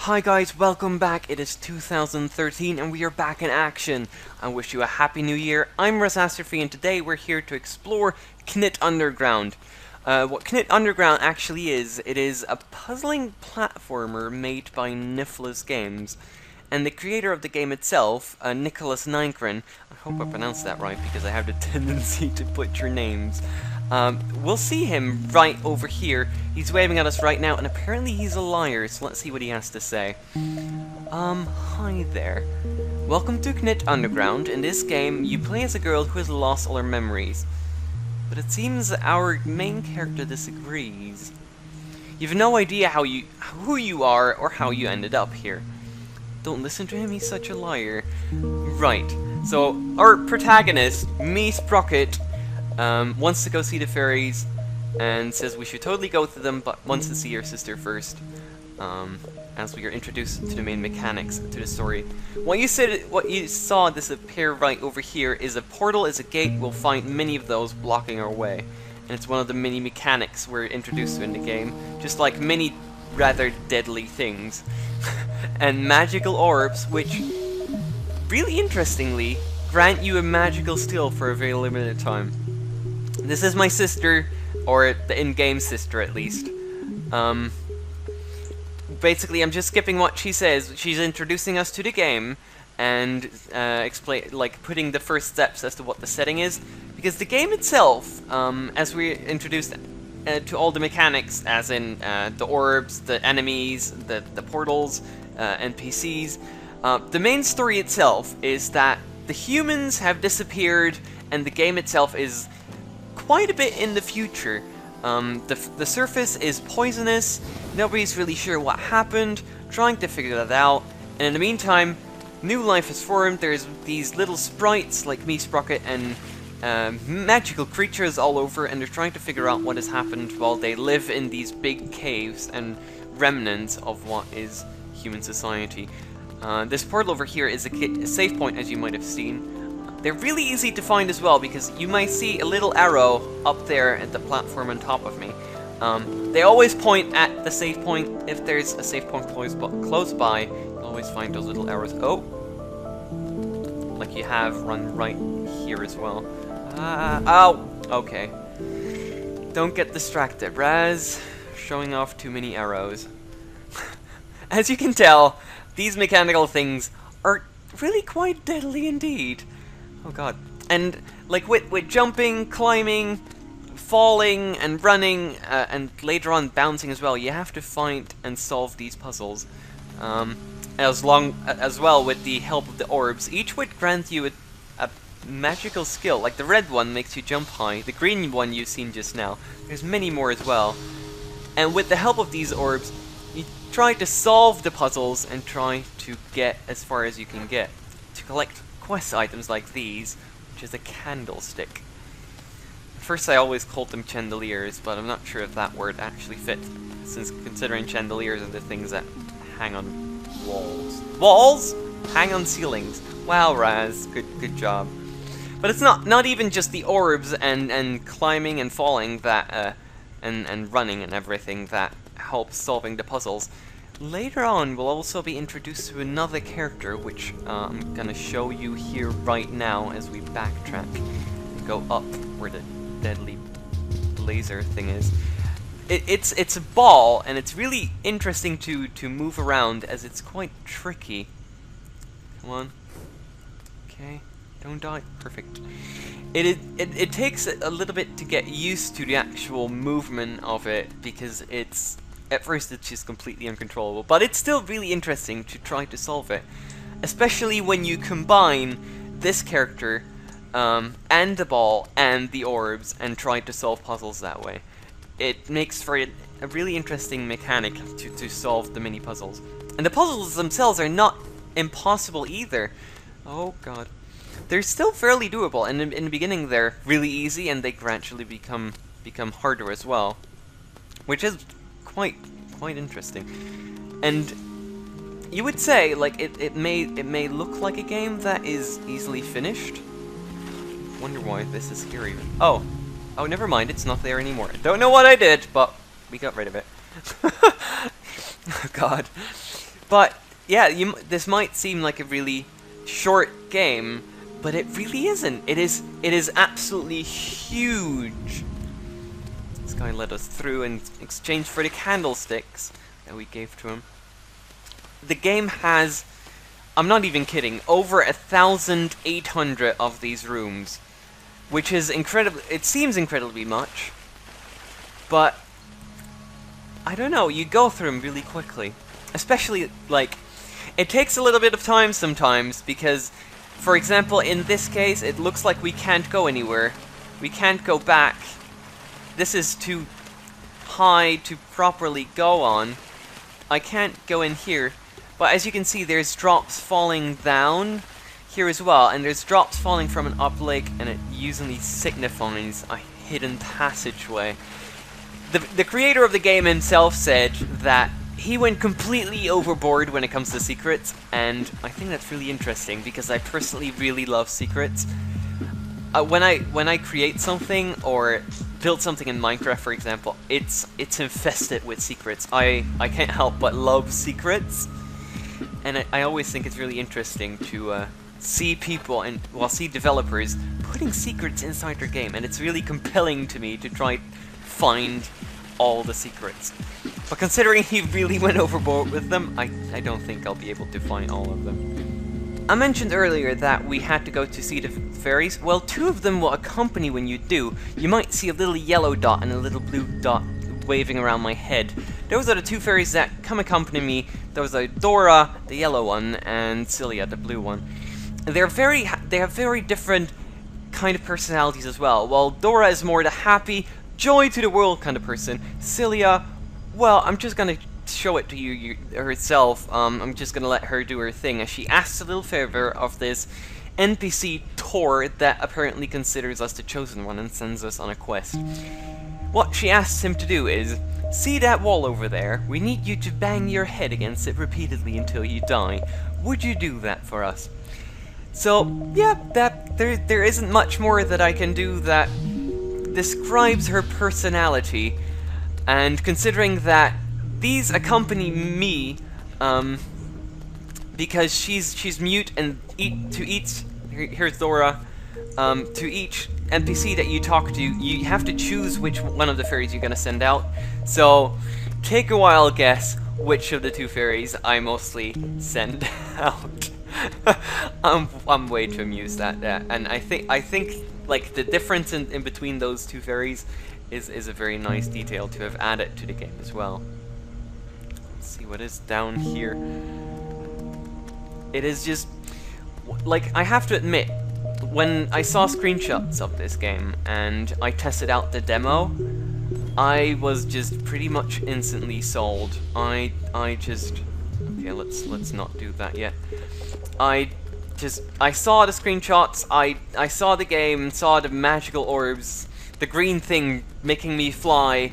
Hi guys, welcome back. It is 2013 and we are back in action. I wish you a happy new year. I'm Razastrophy and today we're here to explore Knytt Underground. What Knytt Underground actually is, it is a puzzling platformer made by Nifflas Games. And the creator of the game itself, Nicklas I hope I pronounced that right because I have the tendency to butcher names. We'll see him right over here. He's waving at us right now, and apparently he's a liar, so let's see what he has to say. Hi there. Welcome to Knytt Underground. In this game, you play as a girl who has lost all her memories. But it seems our main character disagrees. You've no idea who you are or how you ended up here. Don't listen to him, he's such a liar. Right, so our protagonist, Mi Sprocket, wants to go see the fairies and says we should totally go to them, but wants to see her sister first. As we are introduced to the main mechanics to the story. What you saw disappear right over here is a portal, is a gate. We'll find many of those blocking our way. And it's one of the many mechanics we're introduced to in the game. Just like many rather deadly things. And magical orbs, which, really interestingly, grant you a magical skill for a very limited time. This is my sister, or the in-game sister at least. Basically, I'm just skipping what she says. She's introducing us to the game and putting the first steps as to what the setting is. Because the game itself, as we're introduced to all the mechanics, as in the orbs, the enemies, the portals, NPCs, the main story itself is that the humans have disappeared and the game itself is quite a bit in the future. The surface is poisonous, nobody's really sure what happened, trying to figure that out, and in the meantime, new life has formed. There's these little sprites like Mi Sprocket and magical creatures all over, and they're trying to figure out what has happened while they live in these big caves and remnants of what is human society. This portal over here is a save point, as you might have seen. They're really easy to find as well, because you might see a little arrow up there at the platform on top of me. They always point at the save point. If there's a save point close by, you'll always find those little arrows. Oh! Like you have run right here as well. Ow! Okay. Don't get distracted, Raz. Showing off too many arrows. As you can tell, these mechanical things are really quite deadly indeed. Oh god. And like with jumping, climbing, falling, and running, and later on bouncing as well, you have to find and solve these puzzles. As well with the help of the orbs. Each would grant you a magical skill. Like the red one makes you jump high, the green one you've seen just now. There's many more as well. And with the help of these orbs, you try to solve the puzzles and try to get as far as you can get. To collect quest items like these, which is a candlestick. At first I always called them chandeliers, but I'm not sure if that word actually fit, since considering chandeliers are the things that hang on walls. Walls? Hang on ceilings. Wow, Raz, good job. But it's not even just the orbs and climbing and falling that and running and everything that helps solving the puzzles. Later on, we'll also be introduced to another character, which I'm gonna show you here right now as we backtrack and go up where the deadly laser thing is. It's a ball, and it's really interesting to move around as it's quite tricky. Come on. Okay. Don't die. Perfect. It takes a little bit to get used to the actual movement of it, because at first it's just completely uncontrollable, but it's still really interesting to try to solve it. Especially when you combine this character, and the ball, and the orbs, and try to solve puzzles that way. It makes for a really interesting mechanic to solve the mini puzzles. And the puzzles themselves are not impossible either. Oh god. They're still fairly doable, and in the beginning they're really easy, and they gradually become harder as well. Which is quite interesting. And you would say, like, it may look like a game that is easily finished. Wonder why this is here even. Oh, never mind, it's not there anymore. I don't know what I did, but we got rid of it. Oh god. But yeah, this might seem like a really short game, but it really isn't. It is absolutely huge. This guy let us through in exchange for the candlesticks that we gave to him. The game has, I'm not even kidding, over 1,800 of these rooms, which is incredible. It seems incredibly much, but I don't know, you go through them really quickly. Especially, like, it takes a little bit of time sometimes, because, for example, in this case, it looks like we can't go anywhere. We can't go back. This is too high to properly go on. I can't go in here. But as you can see, there's drops falling down here as well, and there's drops falling from an uplink, and it usually signifies a hidden passageway. The creator of the game himself said that he went completely overboard when it comes to secrets, and I think that's really interesting because I personally really love secrets. When I create something or build something in Minecraft, for example, it's infested with secrets. I can't help but love secrets, and I always think it's really interesting to see people and see developers putting secrets inside their game, and it's really compelling to me to try find all the secrets. But considering he really went overboard with them, I don't think I'll be able to find all of them. I mentioned earlier that we had to go to see the fairies. Well, 2 of them will accompany when you do. You might see a little yellow dot and a little blue dot waving around my head. Those are the 2 fairies that come accompany me. Those are Dora, the yellow one, and Celia, the blue one. They have very different kind of personalities as well. While Dora is more the happy, joy to the world kind of person, Celia, well, I'm just gonna show it to you herself. I'm just gonna let her do her thing, as she asks a little favor of this NPC Tor that apparently considers us the chosen one and sends us on a quest. What she asks him to do is, see that wall over there? We need you to bang your head against it repeatedly until you die. Would you do that for us? So, yeah, there isn't much more that I can do that describes her personality, and considering that these accompany me, because she's mute, and here's Dora, to each NPC that you talk to, you have to choose which one of the fairies you're gonna send out. So, take a wild guess which of the 2 fairies I mostly send out. I'm way too amused at that, and I think like the difference in between those 2 fairies is a very nice detail to have added to the game as well. Let's see what is down here. It is just, like, I have to admit, when I saw screenshots of this game and I tested out the demo, I was just pretty much instantly sold. I just, okay, let's not do that yet. I saw the screenshots, I saw the game, saw the magical orbs, the green thing making me fly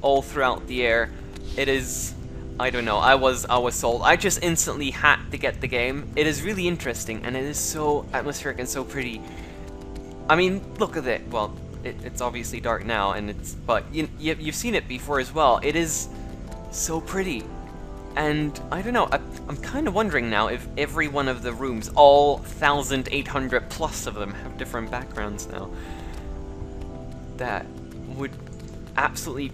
all throughout the air. It is, I don't know, I was sold. I just instantly had to get the game. It is really interesting, and it is so atmospheric and so pretty. I mean, look at it. Well, it's obviously dark now, and but you've seen it before as well. It is so pretty. And, I don't know, I'm kind of wondering now if every one of the rooms, all 1,800 plus of them, have different backgrounds now. That would absolutely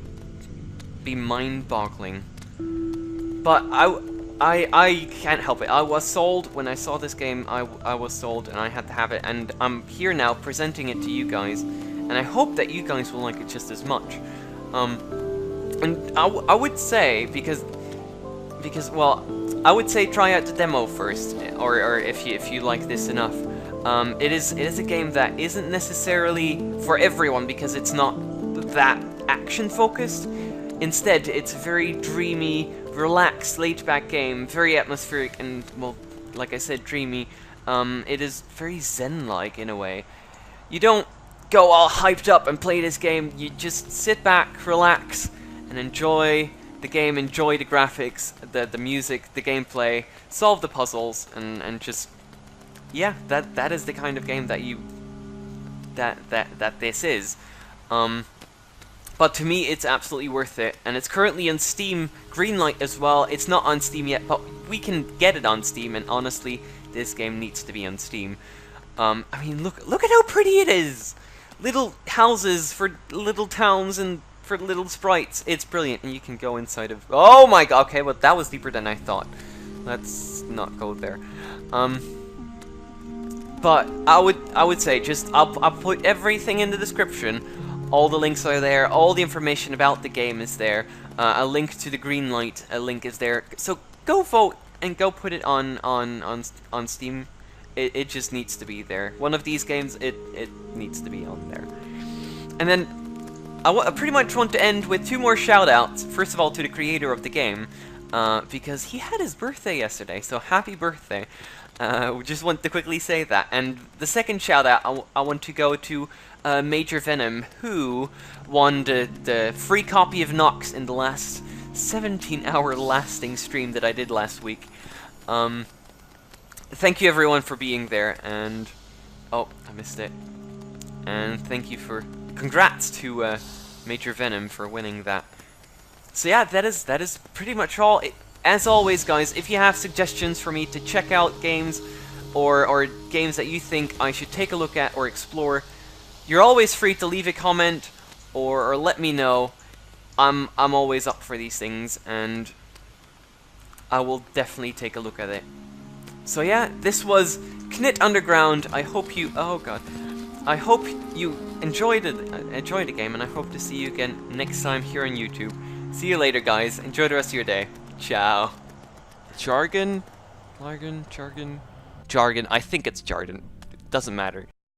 be mind-boggling. But I can't help it. I was sold when I saw this game. I was sold, and I had to have it. And I'm here now presenting it to you guys. And I hope that you guys will like it just as much. And I would say, because well, I would say try out the demo first, or if you like this enough. It is a game that isn't necessarily for everyone because it's not that action focused. Instead, it's a very dreamy, relaxed, laid-back game, very atmospheric and, well, like I said, dreamy. It is very zen-like in a way. You don't go all hyped up and play this game. You just sit back, relax, and enjoy the game, enjoy the graphics, the music, the gameplay, solve the puzzles, and just, yeah, that is the kind of game that this is. But to me, it's absolutely worth it, and it's currently on Steam Greenlight as well. It's not on Steam yet, but we can get it on Steam, and honestly, this game needs to be on Steam. I mean, look at how pretty it is! Little houses for little towns and for little sprites. It's brilliant, and you can go inside of... Oh my god, okay, well, that was deeper than I thought. Let's not go there. But I would say, just, I'll put everything in the description. All the links are there, all the information about the game is there, a link to the Greenlight, a link is there, so go vote and go put it on Steam. It just needs to be there. One of these games, it needs to be on there. And then, I pretty much want to end with 2 more shoutouts. First of all, to the creator of the game, because he had his birthday yesterday, so happy birthday. We just want to quickly say that. And the second shoutout, I want to go to Major Venom, who won the free copy of Nox in the last 17-hour lasting stream that I did last week. Thank you everyone for being there, and... Oh, I missed it. And thank you for... Congrats to Major Venom for winning that. So yeah, that is pretty much all. As always, guys, if you have suggestions for me to check out games, or games that you think I should take a look at or explore, you're always free to leave a comment or let me know. I'm always up for these things, and I will definitely take a look at it. So yeah, this was Knytt Underground. I hope you... Oh god. I hope you enjoyed the game, and I hope to see you again next time here on YouTube. See you later, guys. Enjoy the rest of your day. Ciao. Jargon? Jargon? I think it's jargon. It doesn't matter.